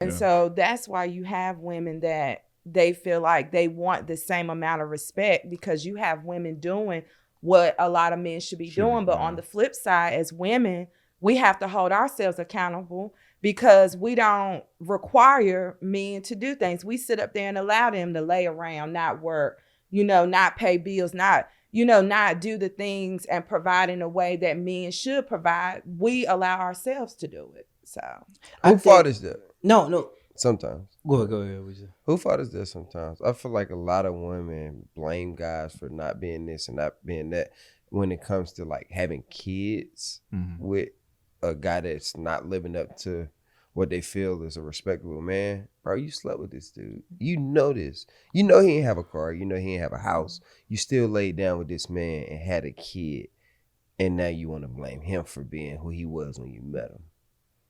And so that's why you have women that they feel like they want the same amount of respect, because you have women doing what a lot of men should be doing. But on the flip side, as women, we have to hold ourselves accountable because we don't require men to do things. We sit up there and allow them to lay around, not work, not pay bills, not do the things and provide in a way that men should provide. We allow ourselves to do it. So who fault is that? No. Sometimes. Go ahead. Who fault is that sometimes? I feel like a lot of women blame guys for not being this and not being that when it comes to like having kids with a guy that's not living up to what they feel is a respectable man. Bro, you slept with this dude. You know this. You know he ain't have a car. You know he ain't have a house. You still laid down with this man and had a kid. And now you want to blame him for being who he was when you met him.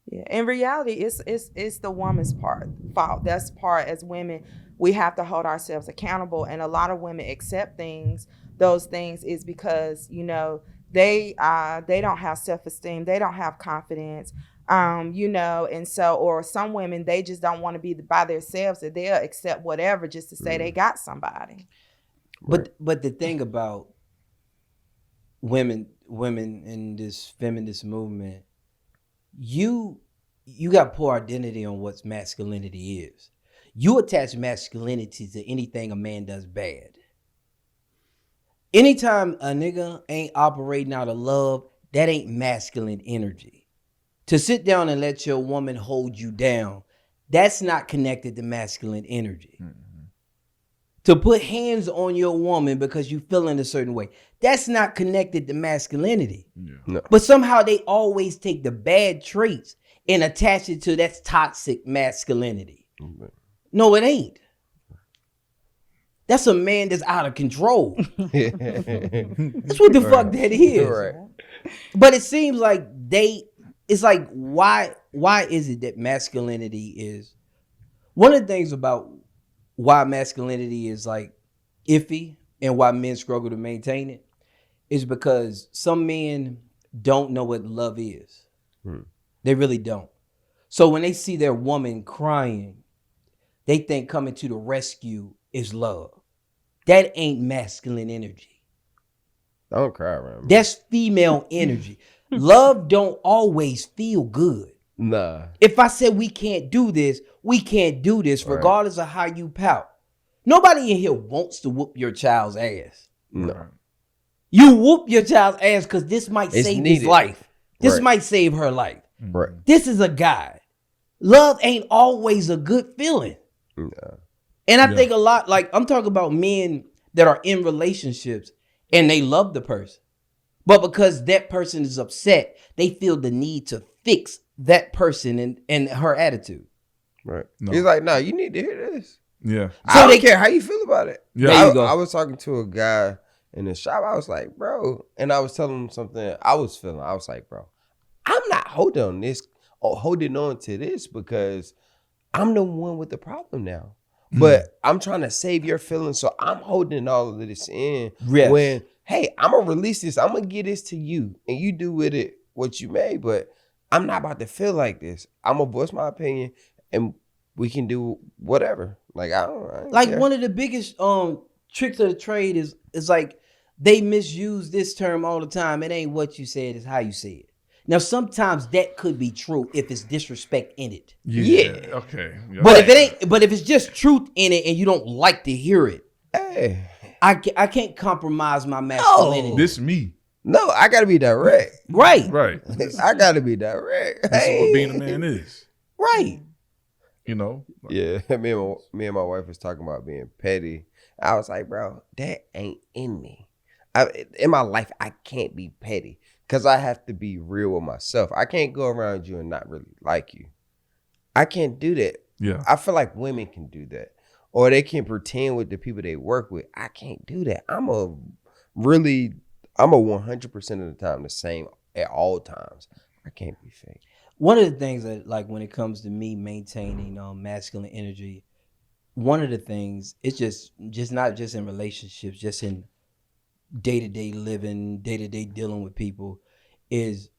Yeah, in reality, it's the woman's fault. That's part as women, we have to hold ourselves accountable. And a lot of women accept those things is because, they don't have self-esteem, they don't have confidence, and so, or some women, they just don't want to be by themselves, that they'll accept whatever just to say they got somebody. But the thing about women in this feminist movement, you got poor identity on what masculinity is. You attach masculinity to anything a man does bad. Anytime a nigga ain't operating out of love, that ain't masculine energy. To sit down and let your woman hold you down, that's not connected to masculine energy. Mm-hmm. To put hands on your woman because you feel in a certain way, that's not connected to masculinity. Yeah. No. But somehow they always take the bad traits and attach it to that's toxic masculinity. Mm-hmm. No, it ain't. That's a man that's out of control. That's what the fuck that is. Right. But it seems like it's like, why is it that masculinity is, one of the things about why masculinity is like iffy and why men struggle to maintain it is because some men don't know what love is. They really don't. So when they see their woman crying, they think coming to the rescue is love. That ain't masculine energy. Don't cry around me. That's female energy. Love don't always feel good. Nah. If I said we can't do this, we can't do this, regardless of how you pout. Nobody in here wants to whoop your child's ass. No. You whoop your child's ass because this might save his life. This might save her life. Right. This is a guide. Love ain't always a good feeling. No. And I think a lot, like I'm talking about men that are in relationships and they love the person. But because that person is upset, they feel the need to fix that person and her attitude. Right. No. He's like, no, you need to hear this. Yeah. I don't care how you feel about it. Yeah. There you go. I was talking to a guy in the shop. I was like, bro, and I was telling him something I was feeling. I was like, bro, I'm not holding on to this because I'm the one with the problem now. But I'm trying to save your feelings, so I'm holding all of this in. Yes. When, hey, I'm going to release this. I'm going to give this to you, and you do with it what you may, but I'm not about to feel like this. I'm going to voice my opinion, and we can do whatever. Like, I don't like care. One of the biggest tricks of the trade is like they misuse this term all the time. It ain't what you said, it's how you say it. Now, sometimes that could be true if it's disrespect in it. Yeah. Okay. Yeah. But if it's just truth in it and you don't like to hear it, hey, I can't compromise my masculinity. This me. No, I gotta be direct. Right. I gotta be direct. This is what being a man is. Right. You know. Yeah. Me and my wife was talking about being petty. I was like, bro, that ain't in me. In my life, I can't be petty. Because I have to be real with myself. I can't go around you and not really like you. I can't do that. Yeah. I feel like women can do that. Or they can pretend with the people they work with. I can't do that. I'm a 100% of the time the same at all times. I can't be fake. One of the things that, like, when it comes to me maintaining masculine energy, one of the things, it's just not just in relationships, just in day-to-day living, day-to-day dealing with people, is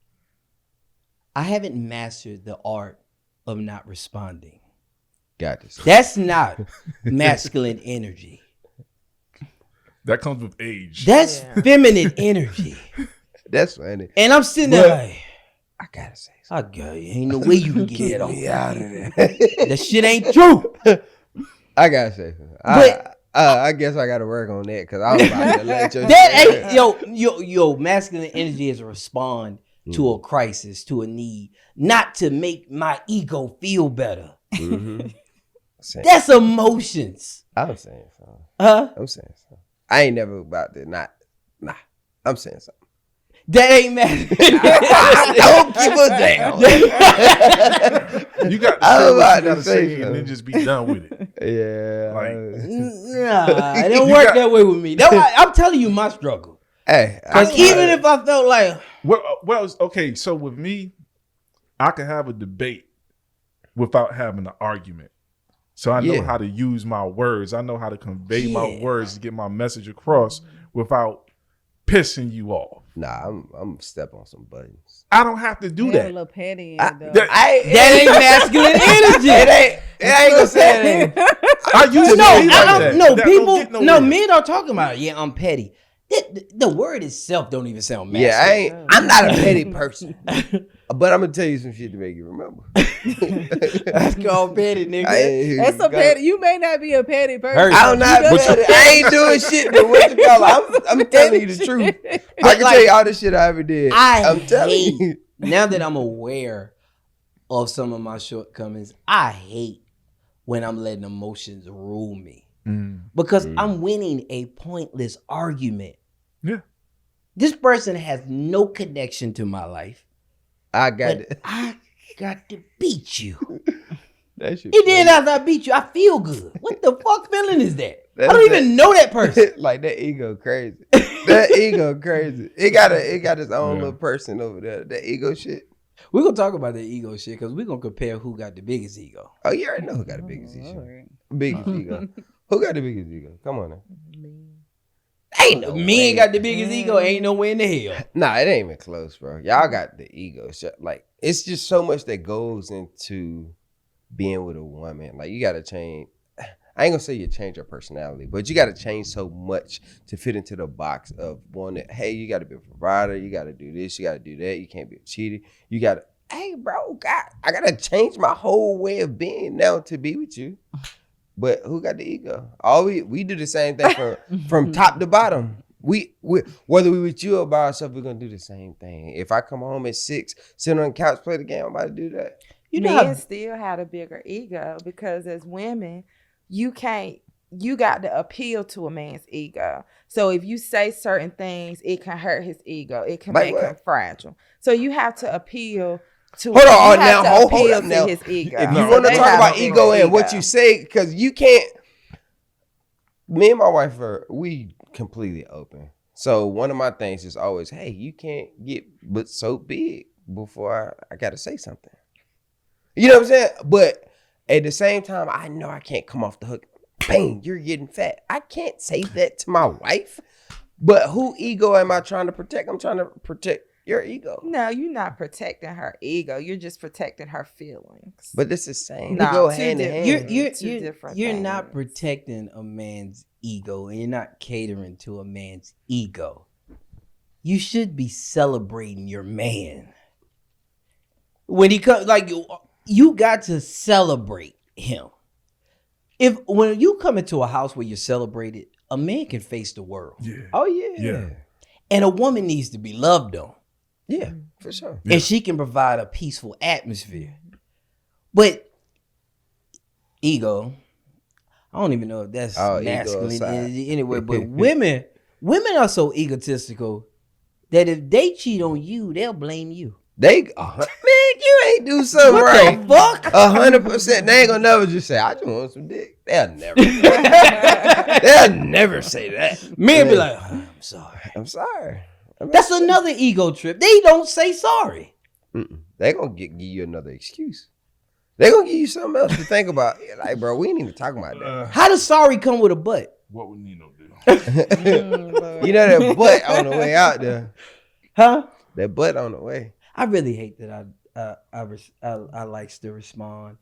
I haven't mastered the art of not responding. Got this. That's not masculine energy. That comes with age. That's feminine energy. That's funny. And I'm sitting there like, I gotta say I got you. Ain't no way you can get that off. me out of there. That shit ain't true. I gotta say something. But I guess I gotta work on that because I'm about to let your that ain't yo. Masculine energy is a respond to a crisis, to a need, not to make my ego feel better. Mm-hmm. That's emotions. I'm saying something. Huh? I'm saying something. I ain't never about to nah. I'm saying something. That ain't masculine. Don't give a damn. You got to I say was what about you got to to say say and something. then just be done with it. Yeah. Nah, it don't work that way with me. That's why I'm telling you my struggle. Hey, Because even if I felt like, Well, okay. So with me, I can have a debate without having an argument. So I know how to use my words. I know how to convey my words to get my message across without pissing you off. nah, I'm step on some buttons. I don't have to do They have a that. little petty in I, it, though. that ain't masculine energy. it ain't gonna say it ain't. I used to No, be like that. no, That people, don't get nowhere. men are talking about it. Yeah, I'm petty. The word itself don't even sound masculine. Yeah, I'm not a petty person. But I'm gonna tell you some shit to make you remember. That's called petty, nigga. That's a petty. You may not be a petty person. I'm not petty. I ain't doing shit to what you call it. I'm telling you the truth. I can tell you all the shit I ever did. I'm telling you. Now that I'm aware of some of my shortcomings, I hate when I'm letting emotions rule me. Because I'm winning a pointless argument. Yeah. This person has no connection to my life. I got But it. I got to beat you. That shit. And then after I beat you, I feel good. What the fuck feeling is that? I That's don't even know that person. like that ego crazy. That ego crazy. It got its own little person over there. That ego shit. We're going to talk about the ego shit because we're going to compare who got the biggest ego. Oh, you already know who got the biggest ego. Biggest ego. Who got the biggest ego? Come on now. Ain't no Men got the biggest ego. Ain't nowhere in the hell. Nah, it ain't even close, bro. Y'all got the ego shit. Like, it's just so much that goes into being with a woman. Like, you gotta change. I ain't gonna say you change your personality, but you gotta change so much to fit into the box of one that, hey, you gotta be a provider, you gotta do this, you gotta do that, you can't be a cheater, you gotta, hey, bro, God, I gotta change my whole way of being now to be with you. But who got the ego? All we do the same thing from top to bottom. We whether we with you or by ourselves, we're gonna do the same thing. If I come home at 6, sit on the couch, play the game, I'm about to do that. You know, men still had a bigger ego because as women, you got to appeal to a man's ego. So if you say certain things, it can hurt his ego. It can make him fragile. So you have to appeal to hold up now. His ego. If you want to talk about ego and what you say, because you can't. Me and my wife we completely open. So one of my things is always, hey, you can't get but so big before I got to say something. You know what I'm saying? But at the same time, I know I can't come off the hook. Bang, you're getting fat. I can't say that to my wife. But who ego am I trying to protect? I'm trying to protect your ego. No, you're not protecting her ego. You're just protecting her feelings. But it's the same. No, They go two hand in hand. You're not protecting a man's ego, and you're not catering to a man's ego. You should be celebrating your man. When he comes, like, you got to celebrate him. When you come into a house where you're celebrated, a man can face the world. Yeah. Oh, yeah. Yeah. And a woman needs to be loved on. Yeah, for sure. Yeah. And she can provide a peaceful atmosphere. But ego, I don't even know if that's masculine anyway, but women are so egotistical that if they cheat on you, they'll blame you. Man, you ain't do something What right. the fuck? 100%. They ain't gonna never just say, I just want some dick. They'll never say that. Men be like, I'm sorry. I'm sorry. That's another ego trip. They don't say sorry. They gonna give you another excuse. They gonna give you something else to think about. You're like, bro, we ain't even talking about that. How does sorry come with a butt? What would Nino do? You know that butt on the way out there. Huh? That butt on the way. I really hate that I likes to respond.